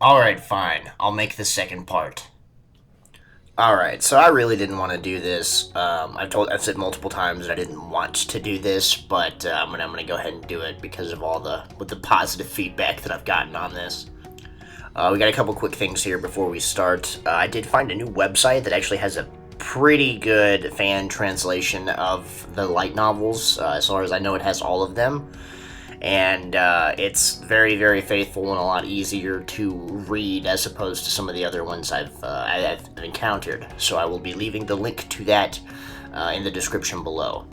Alright, fine. I'll make the second part. Alright, so I really didn't want to do this. I've said multiple times that I didn't want to do this, but I'm gonna go ahead and do it because of all the positive feedback that I've gotten on this. We got a couple quick things here before we start. I did find a new website that actually has a pretty good fan translation of the light novels. As far as I know, it has all of them. And it's very, very faithful and a lot easier to read as opposed to some of the other ones I've encountered. So I will be leaving the link to that in the description below.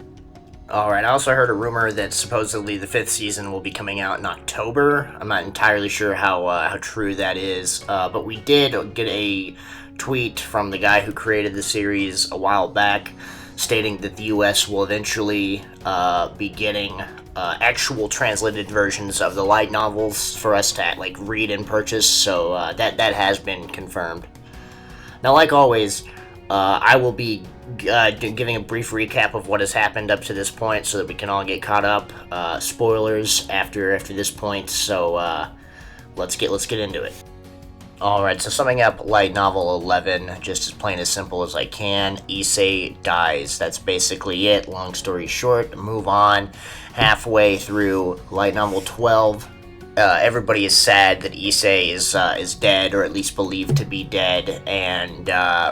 Alright, I also heard a rumor that supposedly the 5th season will be coming out in October. I'm not entirely sure how true that is, but we did get a tweet from the guy who created the series a while back stating that the US will eventually be getting actual translated versions of the light novels for us to read and purchase, so that has been confirmed. Now, like always, I will be giving a brief recap of what has happened up to this point so that we can all get caught up. Spoilers after this point, so let's get into it. Alright, so summing up light novel 11, just as plain as simple as I can, Issei dies. That's basically it. Long story short, move on. Halfway through light novel 12, everybody is sad that Issei is dead, or at least believed to be dead, and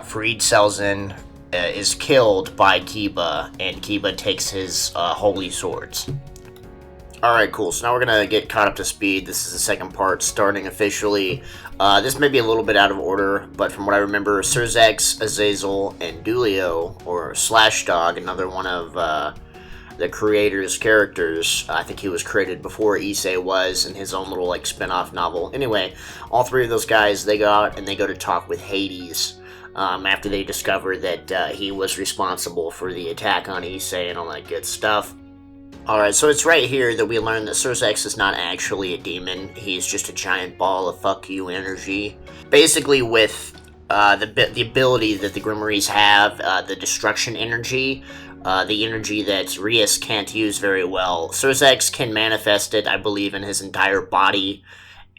Fried Selzen is killed by Kiba, and Kiba takes his holy swords. Alright, cool. So now we're going to get caught up to speed. This is the second part, starting officially. This may be a little bit out of order, but from what I remember, Sir Zechs, Azazel, and Dulio, or Slash Dog, another one of the creator's characters. I think he was created before Issei was in his own little spin-off novel. Anyway, all three of those guys, they go out and they go to talk with Hades after they discover that he was responsible for the attack on Issei and all that good stuff. Alright, so it's right here that we learn that Sir Zechs is not actually a demon. He's just a giant ball of fuck you energy. Basically, with the ability that the Grimoires have, the destruction energy, the energy that Rias can't use very well, Sir Zechs can manifest it, I believe, in his entire body,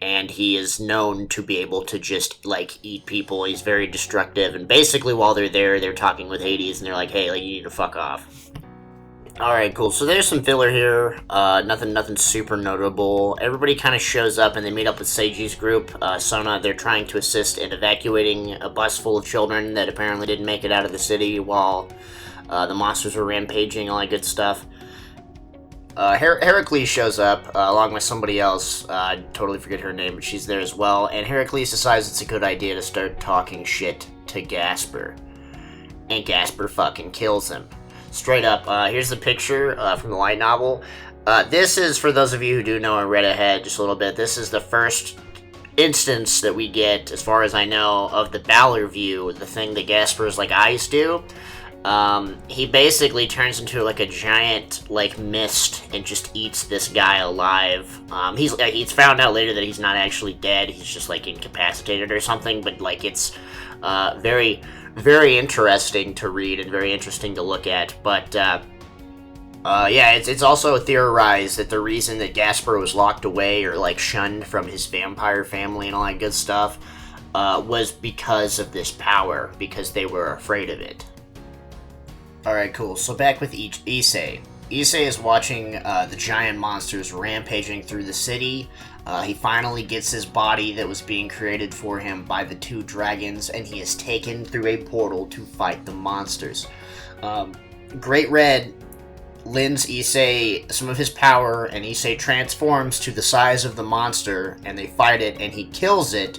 and he is known to be able to just, eat people. He's very destructive, and basically while they're there, they're talking with Hades, and they're like, hey, you need to fuck off. Alright, cool. So there's some filler here. Nothing super notable. Everybody kind of shows up and they meet up with Seiji's group. Sona, they're trying to assist in evacuating a bus full of children that apparently didn't make it out of the city while the monsters were rampaging, all that good stuff. Heracles shows up along with somebody else. I totally forget her name, but she's there as well. And Heracles decides it's a good idea to start talking shit to Gasper. And Gasper fucking kills him. Straight up, here's the picture from the light novel. This is, for those of you who do know and read ahead just a little bit, this is the first instance that we get, as far as I know, of the Balor view, the thing that Gasper's eyes do. He basically turns into a giant mist and just eats this guy alive. He's found out later that he's not actually dead, he's just incapacitated or something, but it's very, very interesting to read and very interesting to look at. But yeah, it's also theorized that the reason that Gasper was locked away or shunned from his vampire family and all that good stuff was because of this power, because they were afraid of it. Alright, cool. So back with Issei. Issei is watching the giant monsters rampaging through the city. He finally gets his body that was being created for him by the two dragons, and he is taken through a portal to fight the monsters. Great Red lends Issei some of his power, and Issei transforms to the size of the monster, and they fight it, and he kills it.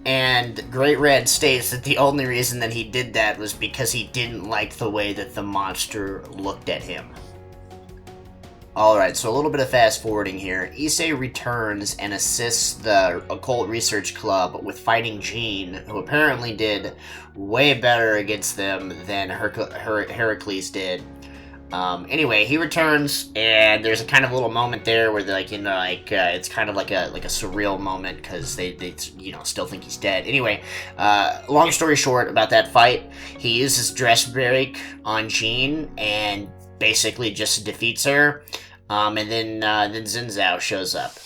And Great Red states that the only reason that he did that was because he didn't like the way that the monster looked at him. Alright, so a little bit of fast forwarding here. Issei returns and assists the Occult Research Club with fighting Jean, who apparently did way better against them than Heracles did. Anyway, he returns, and there's a kind of little moment there where they're it's kind of like a surreal moment because they still think he's dead. Anyway, long story short about that fight, he uses Dress Break on Jean and basically just defeats her. And then Zazow shows up.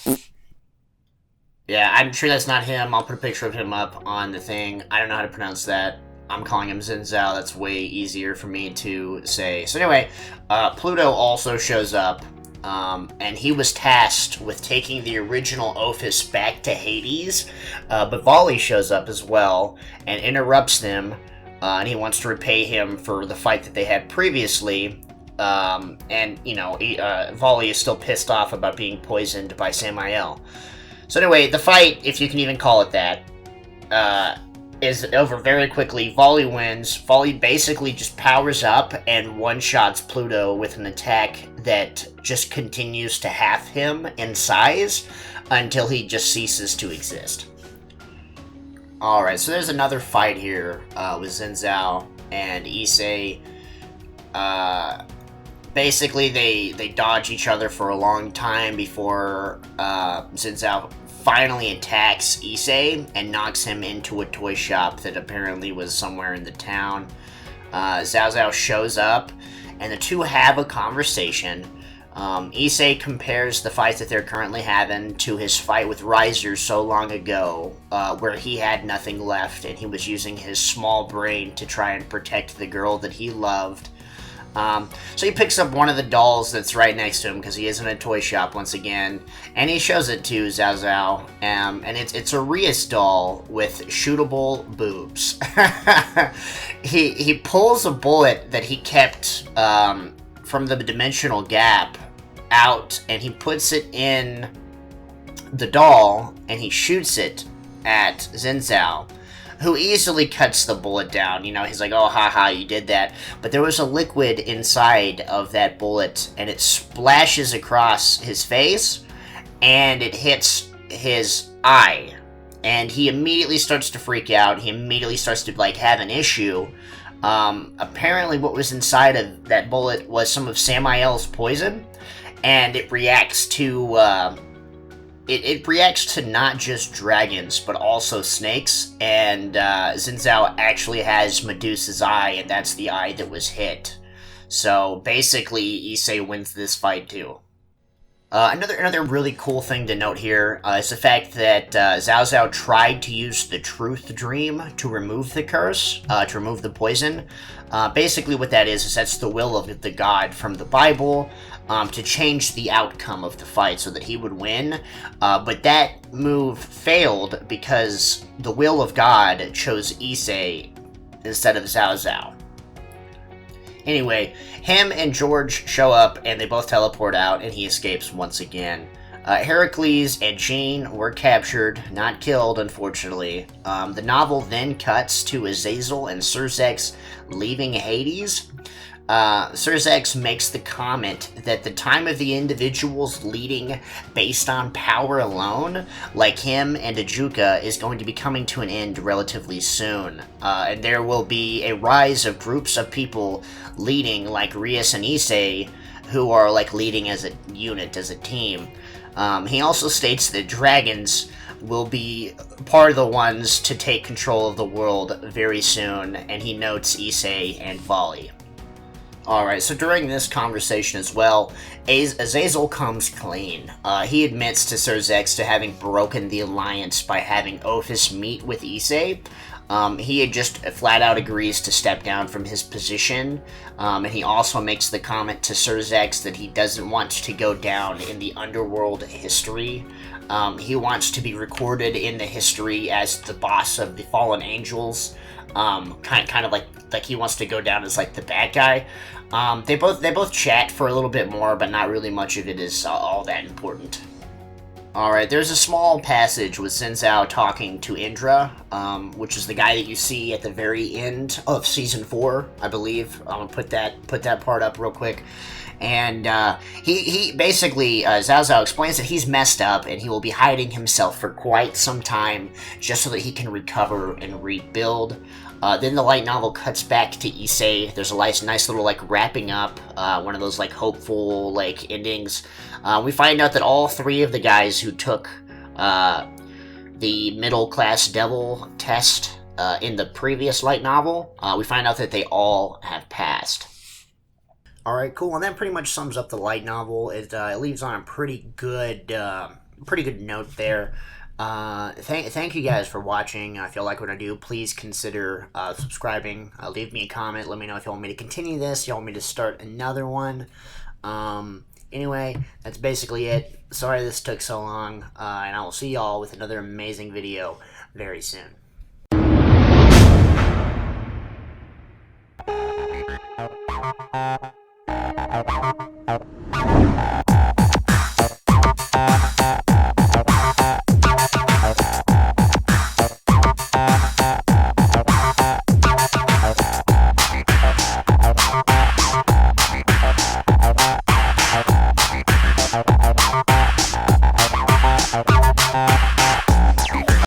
Yeah, I'm sure that's not him. I'll put a picture of him up on the thing. I don't know how to pronounce that. I'm calling him Zazow. That's way easier for me to say. So anyway, Pluto also shows up, and he was tasked with taking the original Ophis back to Hades, but Volley shows up as well and interrupts them, and he wants to repay him for the fight that they had previously. Volley is still pissed off about being poisoned by Samael. So anyway, the fight, if you can even call it that, is over very quickly. Volley wins. Volley basically just powers up and one-shots Pluto with an attack that just continues to half him in size until he just ceases to exist. Alright, so there's another fight here with Zazow and Issei. Basically, they dodge each other for a long time before Zazow finally attacks Issei and knocks him into a toy shop that apparently was somewhere in the town. Zazow shows up, and the two have a conversation. Issei compares the fight that they're currently having to his fight with Riser so long ago, where he had nothing left and he was using his small brain to try and protect the girl that he loved. So he picks up one of the dolls that's right next to him because he is in a toy shop once again, and he shows it to Zazow, and it's a Rias doll with shootable boobs. He pulls a bullet that he kept from the dimensional gap out, and he puts it in the doll, and he shoots it at Zazow, who easily cuts the bullet down. You know, he's like, oh, haha, you did that. But there was a liquid inside of that bullet, and it splashes across his face, and it hits his eye. And he immediately starts to freak out. He immediately starts to, have an issue. Apparently what was inside of that bullet was some of Samael's poison, and it reacts to, It reacts to not just dragons, but also snakes, and Zazow actually has Medusa's eye, and that's the eye that was hit. So basically, Issei wins this fight too. Another really cool thing to note here is the fact that Zazow tried to use the Truth Dream to remove the curse, to remove the poison. Basically what that is that's the will of the god from the Bible, to change the outcome of the fight so that he would win. But that move failed because the will of God chose Issei instead of Zazow. Anyway, him and George show up, and they both teleport out, and he escapes once again. Heracles and Jean were captured, not killed, unfortunately. The novel then cuts to Azazel and Zechs leaving Hades. Zechs makes the comment that the time of the individuals leading based on power alone, like him and Ajuka, is going to be coming to an end relatively soon. And there will be a rise of groups of people leading, like Rias and Issei, who are leading as a unit, as a team. He also states that dragons will be part of the ones to take control of the world very soon, and he notes Issei and Volley. Alright, so during this conversation as well, Azazel comes clean. He admits to Zechs to having broken the alliance by having Ophis meet with Issei. He had just flat out agrees to step down from his position, and he also makes the comment to Zechs that he doesn't want to go down in the underworld history. He wants to be recorded in the history as the boss of the fallen angels, kind of like he wants to go down as the bad guy. They both chat for a little bit more, but not really much of it is all that important. Alright, there's a small passage with Zazow talking to Indra, which is the guy that you see at the very end of Season 4, I believe. I'm gonna put that part up real quick. And he basically, Zazow explains that he's messed up and he will be hiding himself for quite some time just so that he can recover and rebuild. Then the light novel cuts back to Issei. There's a nice little wrapping up, one of those hopeful endings. We find out that all three of the guys who took the middle class devil test in the previous light novel, we find out that they all have passed. Alright, cool, and that pretty much sums up the light novel. It leaves on a pretty good note there. Thank you guys for watching. If you like what I do, please consider subscribing. Leave me a comment. Let me know if you want me to continue this. You want me to start another one. Anyway, that's basically it. Sorry this took so long, and I will see y'all with another amazing video very soon.